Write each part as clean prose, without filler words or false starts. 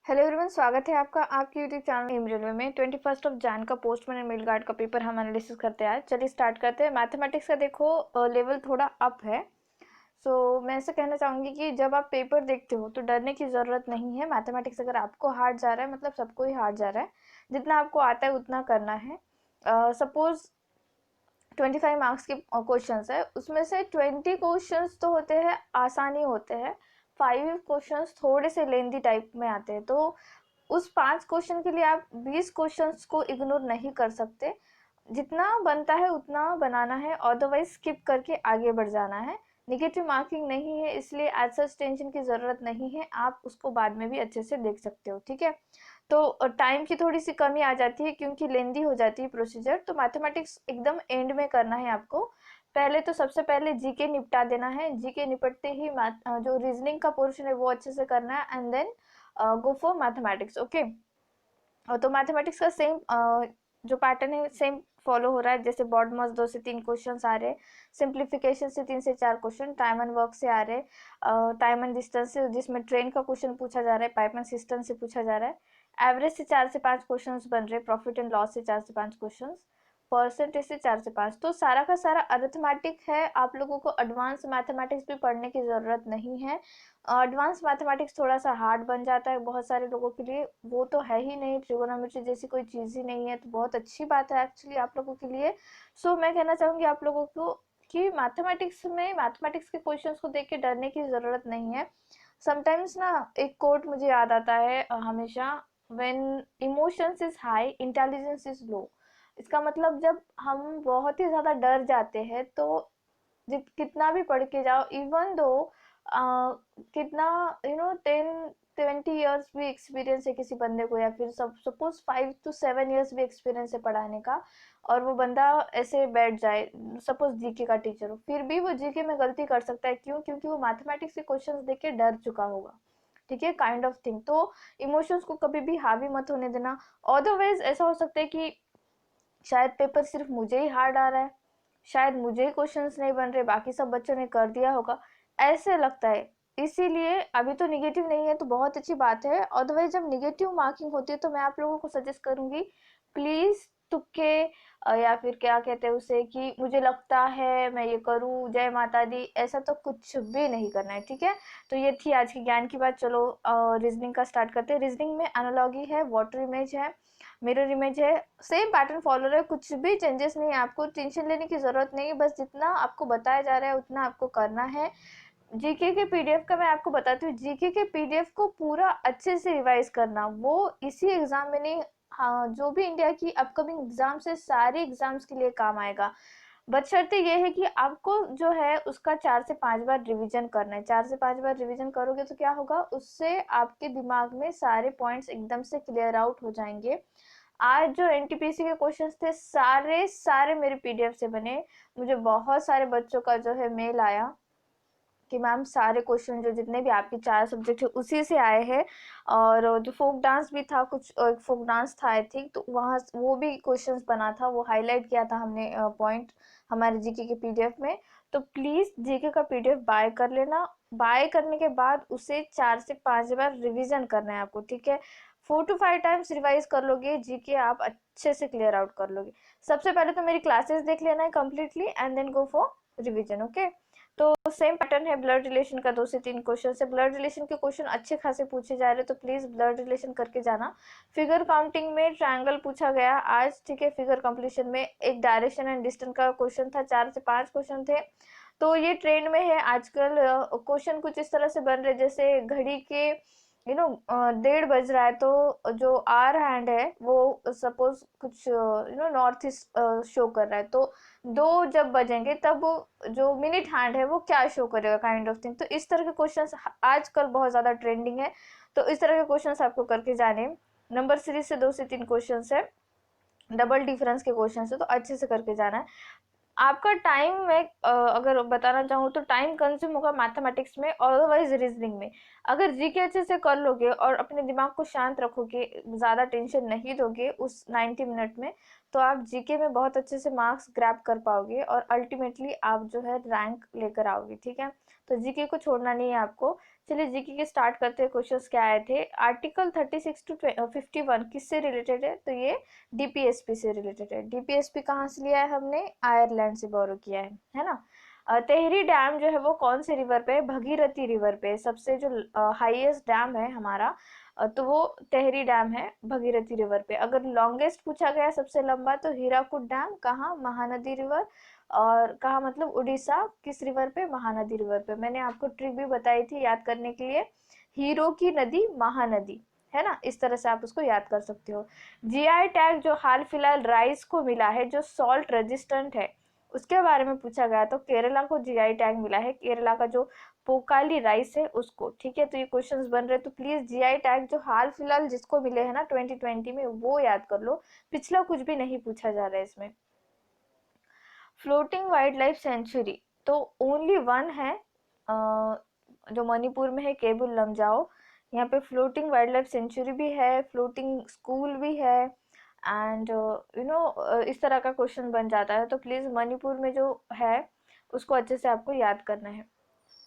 Hello everyone, स्वागत है आपका आपके यूट्यूब चैनल एम रेलवे में। 21 का पोस्टमैन एंड मेल गार्ड का पेपर हम एनालिसिस करते हैं। चलिए स्टार्ट करते हैं। मैथमेटिक्स का देखो लेवल थोड़ा अप है। मैं ऐसा कहना चाहूँगी कि जब आप पेपर देखते हो तो डरने की ज़रूरत नहीं है। मैथमेटिक्स अगर आपको हार्ड जा रहा है, मतलब सबको ही हार्ड जा रहा है, जितना आपको आता है उतना करना है। सपोज 25 मार्क्स के क्वेश्चन है, उसमें से 20 क्वेश्चन तो होते हैं आसानी होते हैं, 5 क्वेश्चन थोड़े से लेंदी टाइप में आते हैं। तो उस 5 क्वेश्चन के लिए आप 20 क्वेश्चंस को इग्नोर नहीं कर सकते। जितना बनता है उतना बनाना है, अदरवाइज स्किप करके आगे बढ़ जाना है। निगेटिव मार्किंग नहीं है, इसलिए एज सच टेंशन की ज़रूरत नहीं है। आप उसको बाद में भी अच्छे से देख सकते हो, ठीक है। तो टाइम की थोड़ी सी कमी आ जाती है क्योंकि लेंदी हो जाती है प्रोसीजर। तो मैथमेटिक्स एकदम एंड में करना है आपको। पहले तो सबसे पहले जीके निपटा देना है। जीके निपटते ही जो रीजनिंग का पोर्शन है वो अच्छे से करना है, and then go for mathematics. Okay, तो मैथमेटिक्स का सेम जो पैटर्न है सेम फॉलो हो रहा है। जैसे बॉड मास 2 से 3 क्वेश्चन आ रहे, सिंप्लीफिकेशन से 3 से 4 क्वेश्चन, टाइम एंड वर्क से आ रहे, टाइम एंड डिस्टेंस से जिसमें ट्रेन का क्वेश्चन पूछा जा रहा है, पाइप एंड सिस्टम से पूछा जा रहा है, एवरेज से 4 से 5 क्वेश्चन बन रहे, प्रॉफिट एंड लॉस से 4 से 5 क्वेश्चन, परसेंटेज से 4 से 5। तो सारा का सारा अरिथमेटिक है। आप लोगों को एडवांस मैथमेटिक्स भी पढ़ने की ज़रूरत नहीं है। एडवांस मैथमेटिक्स थोड़ा सा हार्ड बन जाता है बहुत सारे लोगों के लिए, वो तो है ही नहीं। ट्रिगोनोमेट्री जैसी कोई चीज़ ही नहीं है, तो बहुत अच्छी बात है एक्चुअली आप लोगों के लिए। मैं कहना चाहूँगी आप लोगों को कि मैथमेटिक्स के क्वेश्चंस को देख के डरने की ज़रूरत नहीं है। समटाइम्स ना एक कोट मुझे याद आता है हमेशा, when emotions is high intelligence is low. इसका मतलब जब हम बहुत ही ज़्यादा डर जाते हैं तो कितना भी पढ़ के जाओ, इवन दो कितना 10-20 ईयर्स भी एक्सपीरियंस है किसी बंदे को, या फिर सपोज 5 to 7 ईयर्स भी एक्सपीरियंस है पढ़ाने का, और वो बंदा ऐसे बैठ जाए, सपोज जीके का टीचर हो, फिर भी वो जीके में गलती कर सकता है। क्यों? क्योंकि वो मैथमेटिक्स के क्वेश्चंस देख के डर चुका होगा, ठीक है, काइंड ऑफ थिंग। तो इमोशंस को कभी भी हावी मत होने देना। अदरवाइज ऐसा हो सकता है कि शायद पेपर सिर्फ मुझे ही हार्ड आ रहा है, शायद मुझे ही क्वेश्चंस नहीं बन रहे, बाकी सब बच्चों ने कर दिया होगा, ऐसे लगता है। इसीलिए अभी तो निगेटिव नहीं है तो बहुत अच्छी बात है। अदरवाइज जब निगेटिव मार्किंग होती है तो मैं आप लोगों को सजेस्ट करूंगी, प्लीज तुक्के या फिर क्या कहते हैं उसे, कि मुझे लगता है मैं ये करूँ, जय माता दी, ऐसा तो कुछ भी नहीं करना है, ठीक है। तो ये थी आज की ज्ञान की बात। चलो रीजनिंग का स्टार्ट करते हैं। रीजनिंग में एनालॉगी है, वाटर इमेज है, मिरर इमेज है, सेम पैटर्न फॉलो है, कुछ भी चेंजेस नहीं है। आपको टेंशन लेने की ज़रूरत नहीं है, बस जितना आपको बताया जा रहा है उतना आपको करना है। जीके के पीडीएफ का मैं आपको बताती हूँ, जीके के पीडीएफ को पूरा अच्छे से रिवाइज करना, वो इसी एग्जाम में नहीं, हाँ, जो भी इंडिया की अपकमिंग एग्जाम्स है सारे एग्जाम्स के लिए काम आएगा। बशर्ते ये है कि आपको जो है उसका 4 से 5 बार रिवीजन करना है। 4 से 5 बार रिवीजन करोगे तो क्या होगा, उससे आपके दिमाग में सारे पॉइंट्स एकदम से क्लियर आउट हो जाएंगे। आज जो एनटीपीसी के क्वेश्चंस थे सारे सारे मेरे पीडीएफ से बने। मुझे बहुत सारे बच्चों का जो है मेल आया कि मैम सारे क्वेश्चन जो जितने भी आपके 4 सब्जेक्ट है उसी से आए हैं। और जो फोक डांस भी था, कुछ एक फोक डांस था आई थिंक, तो वहाँ वो भी क्वेश्चंस बना था, वो हाईलाइट किया था हमने पॉइंट हमारे जीके के पीडीएफ में। तो प्लीज़ जीके का पीडीएफ बाय कर लेना। बाय करने के बाद उसे 4 से 5 बार रिविजन करना है आपको, ठीक है। 4 to 5 टाइम्स रिवाइज कर लोगे जीके, आप अच्छे से क्लियर आउट कर लोगे। सबसे पहले तो मेरी क्लासेस देख लेना है completely, and then go for revision. Okay, तो सेम पैटर्न है। ब्लड रिलेशन का 2 से 3 क्वेश्चन है। ब्लड रिलेशन के क्वेश्चन अच्छे खासे पूछे जा रहे, तो प्लीज ब्लड रिलेशन करके जाना। फिगर काउंटिंग में ट्रायंगल पूछा गया आज, ठीक है। फिगर कंप्लीशन में एक डायरेक्शन एंड डिस्टेंस का क्वेश्चन था, 4 से 5 क्वेश्चन थे। तो ये ट्रेंड में है आजकल। क्वेश्चन कुछ इस तरह से बन रहे जैसे घड़ी के 1:30 बज रहा है, तो जो आर हैंड है वो सपोज कुछ नॉर्थ ईस्ट शो कर रहा है, तो 2 जब बजेंगे तब जो मिनट हैंड है वो क्या शो करेगा, काइंड ऑफ थिंग। तो इस तरह के क्वेश्चंस आजकल बहुत ज़्यादा ट्रेंडिंग है, तो इस तरह के क्वेश्चंस आपको करके जाने। नंबर सीरीज से 2 से 3 क्वेश्चन है, डबल डिफरेंस के क्वेश्चन है, तो अच्छे से करके जाना है। आपका टाइम में अगर बताना चाहूँ तो टाइम कंज्यूम होगा मैथमेटिक्स में, अदरवाइज रीजनिंग में। अगर जीके अच्छे से कर लोगे और अपने दिमाग को शांत रखोगे, ज़्यादा टेंशन नहीं दोगे उस 90 मिनट में, तो आप जीके में बहुत अच्छे से मार्क्स ग्रैब कर पाओगे और अल्टीमेटली आप जो है रैंक लेकर आओगे, ठीक है। तो जीके को छोड़ना नहीं है आपको। चलिए जीके के स्टार्ट करते हैं। क्वेश्चंस क्या आए थे। आर्टिकल 36 टू 51 किससे रिलेटेड है, तो ये डीपीएसपी से रिलेटेड है। डीपीएसपी कहाँ से लिया है हमने, आयरलैंड से बोरो किया है ना। तेहरी डैम जो है वो कौन से रिवर पे है, भगीरथी रिवर पे। सबसे जो हाईएस्ट डैम है हमारा तो वो तेहरी डैम है भगीरथी रिवर पे। अगर लॉन्गेस्ट पूछा गया सबसे लंबा तो हीराकुद डैम कहाँ, महानदी रिवर। और कहाँ मतलब उड़ीसा, किस रिवर पे, महानदी रिवर पे। मैंने आपको ट्रिक भी बताई थी याद करने के लिए, हीरो की नदी महानदी, है ना। इस तरह से आप उसको याद कर सकते हो। जीआई टैग जो हाल फिलहाल राइस को मिला है जो सॉल्ट रेजिस्टेंट है, उसके बारे में पूछा गया तो केरला को जीआई टैग मिला है, केरला का जो पोकाली राइस है उसको। ठीक है, तो ये क्वेश्चंस बन रहे तो प्लीज जीआई टैग जो हाल फिलहाल जिसको मिले हैं ना 2020 में वो याद कर लो, पिछला कुछ भी नहीं पूछा जा रहा है इसमें। फ्लोटिंग वाइल्ड लाइफ सेंचुरी तो ओनली वन है जो मणिपुर में है, केबुल लमजाओ। यहाँ पे फ्लोटिंग वाइल्ड लाइफ सेंचुरी भी है, फ्लोटिंग स्कूल भी है, एंड इस तरह का क्वेश्चन बन जाता है। तो प्लीज मणिपुर में जो है उसको अच्छे से आपको याद करना है।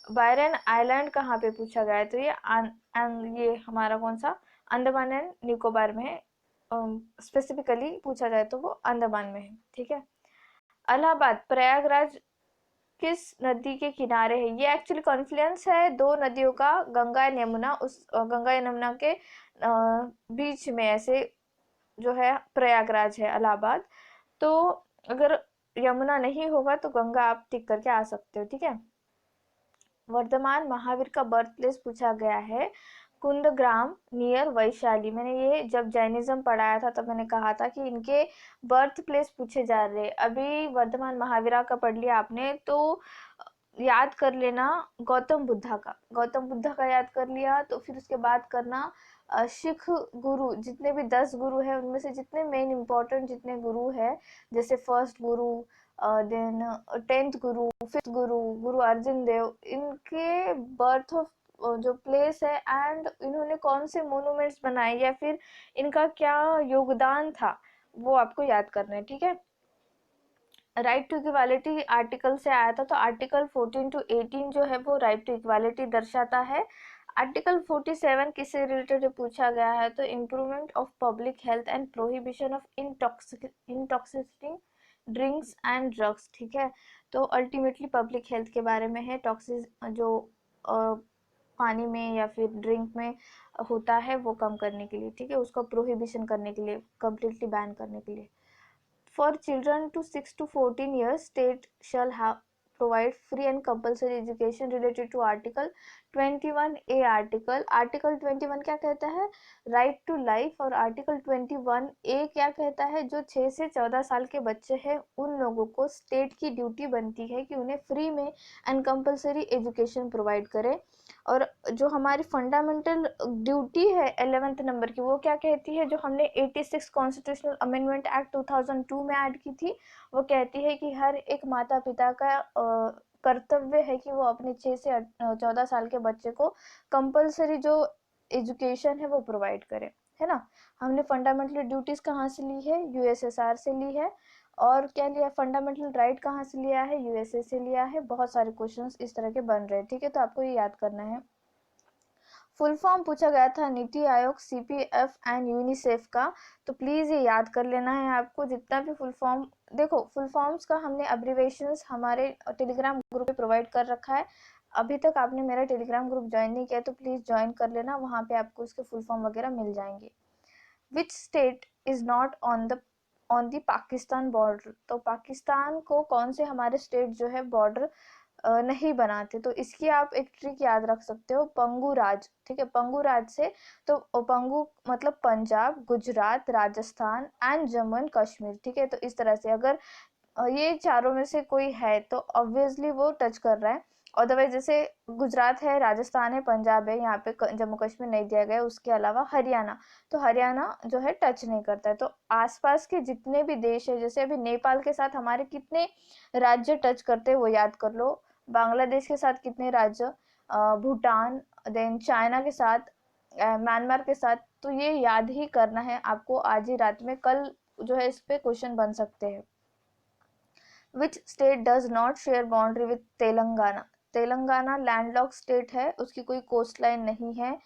बायरन आइलैंड कहाँ पे पूछा गया है, तो ये हमारा कौन सा, अंडमान एंड निकोबार में है। स्पेसिफिकली पूछा जाए तो वो अंडमान में है। ठीक है। इलाहाबाद प्रयागराज किस नदी के किनारे है, ये एक्चुअली कॉन्फ्लुएंस है दो नदियों का, गंगा एंड यमुना। उस गंगा एंड यमुना के बीच में ऐसे जो है प्रयागराज है इलाहाबाद। तो अगर यमुना नहीं होगा तो गंगा आप टिक करके आ सकते हो। ठीक है। वर्धमान महावीर का बर्थ प्लेस पूछा गया है, कुंदग्राम नियर वैशाली। मैंने ये जब जैनिज्म पढ़ाया था तब मैंने कहा था कि इनके बर्थ प्लेस पूछे जा रहे हैं। अभी वर्धमान महावीरा का पढ़ लिया आपने तो याद कर लेना गौतम बुद्धा का, गौतम बुद्धा का याद कर लिया तो फिर उसके बाद करना सिख गुरु, जितने भी 10 गुरु है उनमें से जितने मेन इंपॉर्टेंट जितने गुरु है, जैसे फर्स्ट गुरु, देन 10th गुरु, 5th गुरु, गुरु अर्जुन देव, इनके बर्थ ऑफ जो प्लेस है एंड इन्होंने कौन से मोन्यूमेंट्स बनाए या फिर इनका क्या योगदान था वो आपको याद करना है। ठीक है। राइट टू इक्वालिटी आर्टिकल से आया था, तो आर्टिकल 14 टू 18 जो है वो राइट टू इक्वालिटी दर्शाता है। आर्टिकल 47 किससे रिलेटेड पूछा गया है, तो improvement of public health and prohibition of intoxicating drinks and drugs. ठीक है, तो अल्टीमेटली पब्लिक हेल्थ के बारे में है। टॉक्सिस जो पानी में या फिर ड्रिंक में होता है वो कम करने के लिए। ठीक है, उसका प्रोहिबिशन करने के लिए, कम्प्लीटली बैन करने के लिए। For children to 6 to 14 years, state shall have provide free and compulsory education related to Article 21A। Article 21 क्या कहता है, राइट टू लाइफ। और आर्टिकल 21A क्या कहता है, जो 6 से 14 साल के बच्चे हैं उन लोगों को स्टेट की ड्यूटी बनती है कि उन्हें फ्री में एंड कंपलसरी एजुकेशन प्रोवाइड करे। और जो हमारी फंडामेंटल ड्यूटी है 11th नंबर की, वो क्या कहती है, जो हमने 86 कॉन्स्टिट्यूशनल अमेंडमेंट एक्ट 2002 में ऐड की थी, वो कहती है कि हर एक माता पिता का कर्तव्य है कि वो अपने 6 से 14 साल के बच्चे को कंपलसरी जो एजुकेशन है वो प्रोवाइड करे, है ना। हमने फंडामेंटल ड्यूटीज कहाँ से ली है, यूएसएसआर से ली है। और क्या लिया, फंडामेंटल राइट कहाँ से लिया है, यूएसए से लिया है। बहुत सारे क्वेश्चंस इस तरह के बन रहे हैं। ठीक है, तो आपको ये याद करना है। फुल फॉर्म पूछा गया था NITI Aayog, CPF and UNICEF का, तो प्लीज ये याद कर लेना है आपको। जितना भी फुल फॉर्म, देखो फुल फॉर्म्स का हमने अब्रिवेशंस हमारे टेलीग्राम ग्रुप पे प्रोवाइड कर रखा है। अभी तक आपने मेरा टेलीग्राम ग्रुप ज्वाइन नहीं किया तो प्लीज ज्वाइन कर लेना, वहाँ पे आपको उसके फुल फॉर्म वगैरह मिल जाएंगे। Which state is not on the Pakistan border, तो पाकिस्तान को कौन से हमारे स्टेट जो है बॉर्डर नहीं बनाते, तो इसकी आप एक ट्रिक याद रख सकते हो, पंगु राज। ठीक है, पंगु राज से, तो पंगु मतलब पंजाब, गुजरात, राजस्थान एंड जम्मू एंड कश्मीर। ठीक है, तो इस तरह से अगर ये चारों में से कोई है तो ऑब्वियसली वो टच कर रहा है। अदरवाइज जैसे गुजरात है, राजस्थान है, पंजाब है, यहाँ पे जम्मू कश्मीर नहीं दिया गया, उसके अलावा हरियाणा, तो हरियाणा जो है टच नहीं करता है। तो आसपास के जितने भी देश है, जैसे अभी नेपाल के साथ हमारे कितने राज्य टच करते हैं वो याद कर लो, बांग्लादेश के साथ कितने राज्य, भूटान, देन चाइना के साथ, म्यांमार के साथ, तो ये याद ही करना है आपको आज ही रात में, कल जो है इस पे क्वेश्चन बन सकते हैं। Which state does not share boundary with Telangana? Telangana landlock state है, उसकी कोई कोस्ट लाइन नहीं है।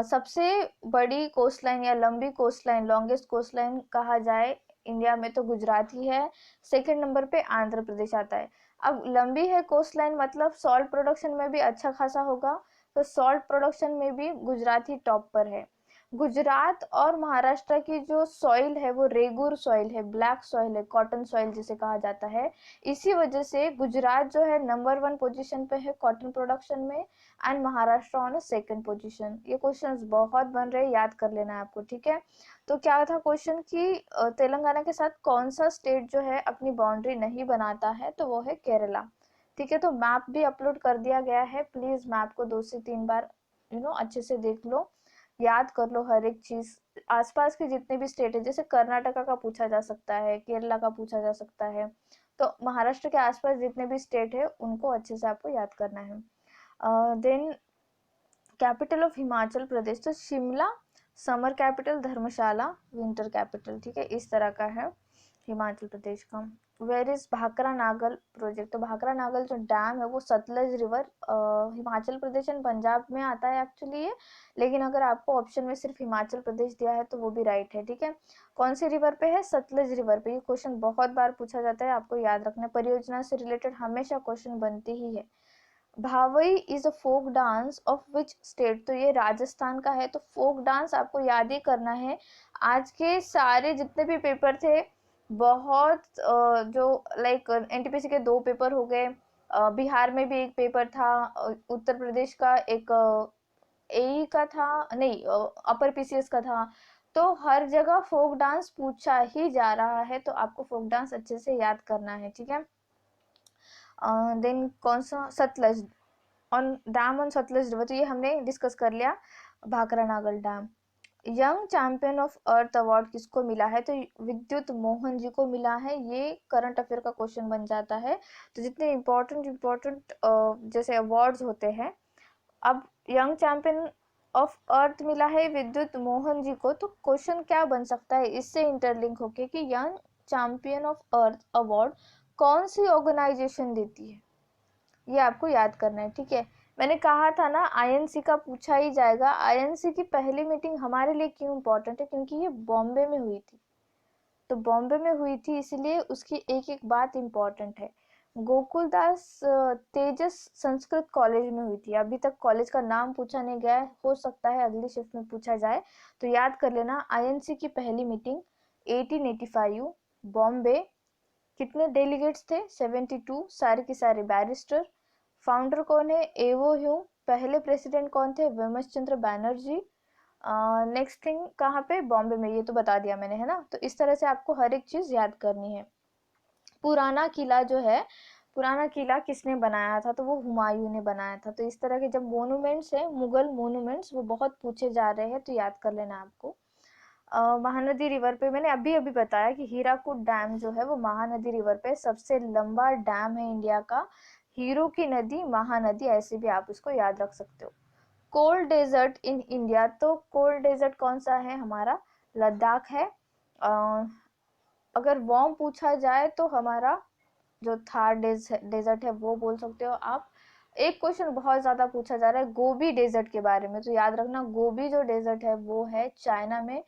सबसे बड़ी कोस्ट लाइन या लंबी coast line, longest coast line कहा जाए इंडिया में तो गुजरात ही है। सेकंड नंबर पे आंध्र प्रदेश आता है। अब लंबी है कोस्ट लाइन मतलब सॉल्ट प्रोडक्शन में भी अच्छा खासा होगा, तो सॉल्ट प्रोडक्शन में भी गुजरात ही टॉप पर है। गुजरात और महाराष्ट्र की जो सॉइल है वो रेगुर सॉइल है, ब्लैक सॉइल है, कॉटन सॉइल जिसे कहा जाता है। इसी वजह से गुजरात जो है नंबर 1 पोजीशन पे है कॉटन प्रोडक्शन में, and Maharashtra on second position. ये क्वेश्चंस बहुत बन रहे हैं, याद कर लेना है आपको, ठीक है। तो क्या था क्वेश्चन कि तेलंगाना के साथ कौन सा स्टेट जो है अपनी बाउंड्री नहीं बनाता है, तो वो है केरला, ठीक है। तो मैप भी अपलोड कर दिया गया है, प्लीज मैप को 2 से 3 बार अच्छे से देख लो, याद कर लो हर एक चीज। आसपास के जितने भी स्टेट है, जैसे कर्नाटका का पूछा जा सकता है, केरला का पूछा जा सकता है, तो महाराष्ट्र के आसपास जितने भी स्टेट है उनको अच्छे से आपको याद करना है। Then capital of Himachal Pradesh, तो Shimla summer capital, Dharamshala winter capital, ठीक है, इस तरह का है हिमाचल प्रदेश का। Where is Bhakra Nangal project, तो भाखरा नागल जो डैम है वो सतलज रिवर हिमाचल प्रदेश एंड पंजाब में आता है एक्चुअली ये, लेकिन अगर आपको ऑप्शन में सिर्फ हिमाचल प्रदेश दिया है तो वो भी राइट है, ठीक है। कौन सी रिवर पे है, सतलज रिवर पे। ये क्वेश्चन बहुत बार पूछा जाता है, आपको याद रखना। परियोजना से रिलेटेड हमेशा क्वेश्चन बनती ही है। Bhavai is a folk dance of which state, तो ये राजस्थान का है। तो फोक डांस आपको याद ही करना है। आज के सारे जितने भी पेपर थे, बहुत जो लाइक एनटीपीसी के 2 पेपर हो गए, बिहार में भी एक पेपर था, उत्तर प्रदेश का एक एई का था, नहीं अपर पीसीएस का था। तो हर जगह फोक डांस पूछा ही जा रहा है, तो आपको फोक डांस अच्छे से याद करना है, ठीक है। देन कौन सा, Sutlej on dam on Sutlej river, तो ये हमने डिस्कस कर लिया। Bhakra Nangal dam. Young champion of earth award किसको मिला है, तो विद्युत मोहन जी को मिला है। ये करंट अफेयर का क्वेश्चन बन जाता है। तो जितने इंपॉर्टेंट जैसे अवार्ड्स होते हैं, अब यंग चैंपियन ऑफ अर्थ मिला है विद्युत मोहन जी को, तो क्वेश्चन क्या बन सकता है इससे इंटरलिंक होके कि young champion of earth award कौन सी ऑर्गेनाइजेशन देती है, ये आपको याद करना है, ठीक है। मैंने कहा था ना आईएनसी का पूछा ही जाएगा। आईएनसी की पहली मीटिंग हमारे लिए क्यों इंपॉर्टेंट है, क्योंकि ये बॉम्बे में हुई थी। तो बॉम्बे में हुई थी इसलिए उसकी एक एक बात इंपॉर्टेंट है। गोकुलदास तेजस संस्कृत कॉलेज में हुई थी। अभी तक कॉलेज का नाम पूछा नहीं गया है, हो सकता है अगली शिफ्ट में पूछा जाए, तो याद कर लेना। आईएनसी की पहली मीटिंग 1885 बॉम्बे। कितने डेलीगेट्स थे, 72, सारे के सारे बैरिस्टर। फाउंडर कौन है, एवो ह्यू। पहले प्रेसिडेंट कौन थे, विमस चंद्र बैनर्जी। नेक्स्ट थिंग कहाँ पे, बॉम्बे में, ये तो बता दिया मैंने, है ना। तो इस तरह से आपको हर एक चीज याद करनी है। पुराना किला जो है, पुराना किला किसने बनाया था, तो वो हुमायूं ने बनाया था। तो इस तरह के जब मोनूमेंट्स है, मुगल मोनूमेंट्स, वो बहुत पूछे जा रहे हैं, तो याद कर लेना आपको। महानदी रिवर पे मैंने अभी अभी बताया कि हीराकुद डैम जो है वो महानदी रिवर पे सबसे लंबा डैम है इंडिया का। हीरो की नदी महानदी, ऐसे भी आप इसको याद रख सकते हो। कोल्ड डेजर्ट इन इंडिया, तो कोल्ड डेजर्ट कौन सा है हमारा, लद्दाख है। अगर वार्म पूछा जाए तो हमारा जो थार डेजर्ट है वो बोल सकते हो आप। एक क्वेश्चन बहुत ज्यादा पूछा जा रहा है गोबी डेजर्ट के बारे में, तो याद रखना गोबी जो डेजर्ट है वो है चाइना में।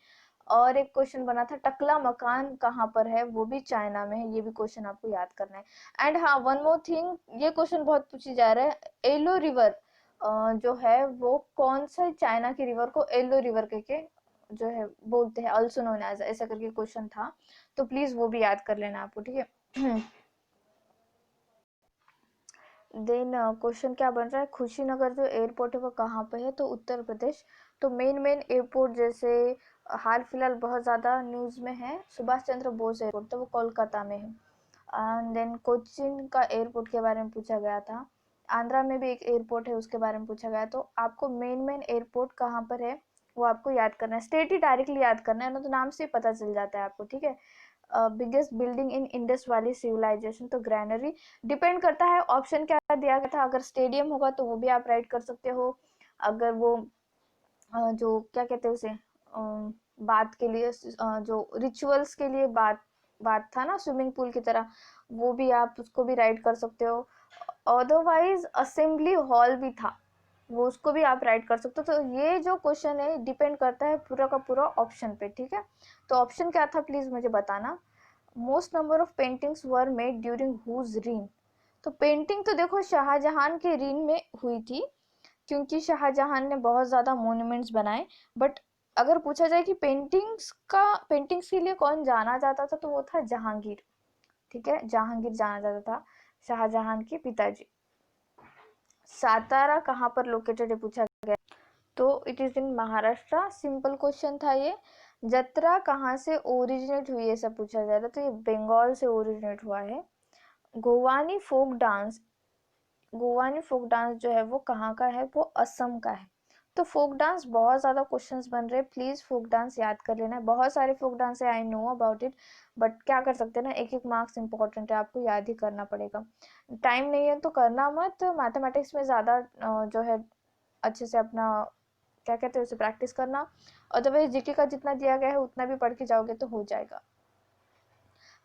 और एक क्वेश्चन बना था टकला मकान कहाँ पर है, वो भी चाइना में है, ये भी क्वेश्चन आपको याद करना है। एंड हाँ, वन मोर थिंग, ये क्वेश्चन बहुत पूछी जा रहा है, एलो रिवर जो है वो कौन सा चाइना की रिवर को एलो रिवर के जो है बोलते हैं, ऑल्सो नोन एज, ऐसा करके क्वेश्चन था, तो प्लीज वो भी याद कर लेना आपको, ठीक है। देन क्वेश्चन क्या बन रहा है, खुशीनगर जो एयरपोर्ट है वो कहाँ पे है, तो उत्तर प्रदेश। तो मेन एयरपोर्ट जैसे हाल फिलहाल बहुत ज़्यादा न्यूज़ में है, सुभाष चंद्र बोस एयरपोर्ट, तो वो कोलकाता में है। एंड देन कोचिन का एयरपोर्ट के बारे में पूछा गया था। आंध्रा में भी एक एयरपोर्ट है, उसके बारे में पूछा गया। तो आपको मेन एयरपोर्ट कहाँ पर है वो आपको याद करना है, स्टेट ही डायरेक्टली याद करना है ना, तो नाम से ही पता चल जाता है आपको, ठीक है। Biggest building in Indus valley civilisation, तो ग्रैनरी। डिपेंड करता है ऑप्शन क्या दिया गया था, अगर स्टेडियम होगा तो वो भी आप राइट कर सकते हो। अगर वो जो क्या कहते हैं उसे, बात के लिए जो रिचुअल्स के लिए बात बात था ना, स्विमिंग पूल की तरह, वो भी आप उसको भी राइट कर सकते हो। अदरवाइज असेंबली हॉल भी था, वो उसको भी आप राइट कर सकते हो। तो ये जो क्वेश्चन है डिपेंड करता है पूरा का पूरा ऑप्शन पे, ठीक है। तो ऑप्शन क्या था प्लीज मुझे बताना। Most number of paintings were made during whose reign. तो पेंटिंग तो देखो शाहजहां के रीन में हुई थी, क्योंकि शाहजहां ने बहुत ज़्यादा मोन्यूमेंट्स बनाए। बट अगर पूछा जाए कि पेंटिंग्स के लिए कौन जाना जाता था, तो वो था जहांगीर, ठीक है, जहांगीर जाना जाता था, शाहजहां के पिताजी। सातारा कहाँ पर लोकेटेड है पूछा गया, तो it is in Maharashtra, simple question था ये। जत्रा कहाँ से ओरिजिनेट हुई है सब पूछा जा रहा, तो ये बंगाल से ओरिजिनेट हुआ है। गोवानी फोक डांस, गोवानी फोक डांस जो है वो कहाँ का है, वो असम का है। तो फोक डांस बहुत ज़्यादा क्वेश्चंस बन रहे हैं, प्लीज़ फोक डांस याद कर लेना है। बहुत सारे फोक डांस है, I know about it, but क्या कर सकते हैं ना, एक एक मार्क्स इंपॉर्टेंट है, आपको याद ही करना पड़ेगा। टाइम नहीं है तो करना मत, मैथमेटिक्स में ज़्यादा जो है अच्छे से अपना क्या कहते हैं उसे प्रैक्टिस करना। अदरवाइज जीके का जितना दिया गया है उतना भी पढ़ के जाओगे तो हो जाएगा।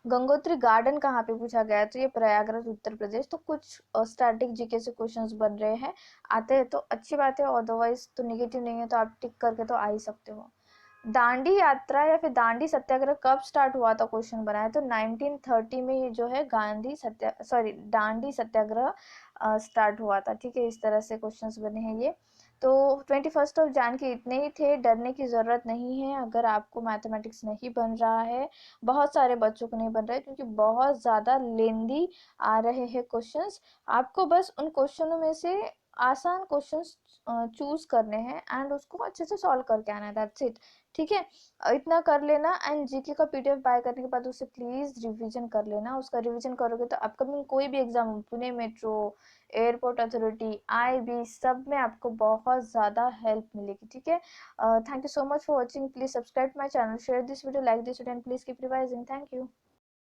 गंगोत्री गार्डन कहाँ पे पूछा गया है, तो ये प्रयागराज उत्तर प्रदेश। तो कुछ स्टैटिक जीके से क्वेश्चंस बन रहे हैं, आते हैं तो अच्छी बात है, अदरवाइज तो निगेटिव नहीं है तो आप टिक करके तो आ ही सकते हो। दांडी यात्रा या फिर दांडी सत्याग्रह कब स्टार्ट हुआ था, क्वेश्चन बनाया तो 1930 में ये जो है दांडी सत्याग्रह स्टार्ट हुआ था, ठीक है। इस तरह से क्वेश्चंस बने हैं ये। तो 21 के इतने ही थे, डरने की ज़रूरत नहीं है अगर आपको मैथमेटिक्स नहीं बन रहा है। बहुत सारे बच्चों को नहीं बन रहा है क्योंकि बहुत ज़्यादा लेंदी आ रहे हैं क्वेश्चंस। आपको बस उन क्वेश्चनों में से आसान क्वेश्चंस चूज करने हैं एंड उसको अच्छे से सॉल्व करके आना है, दैट्स इट, ठीक है। इतना कर लेना एंड जीके का पीडीएफ बाय करने के बाद उसे प्लीज रिवीजन कर लेना। उसका रिवीजन करोगे तो अपकमिंग कोई भी exam, Pune metro, airport authority, IB, सब में आपको बहुत ज़्यादा हेल्प मिलेगी, ठीक है। Thank you so much for watching, please subscribe my channel, share this video, like this video and please keep revising. Thank you.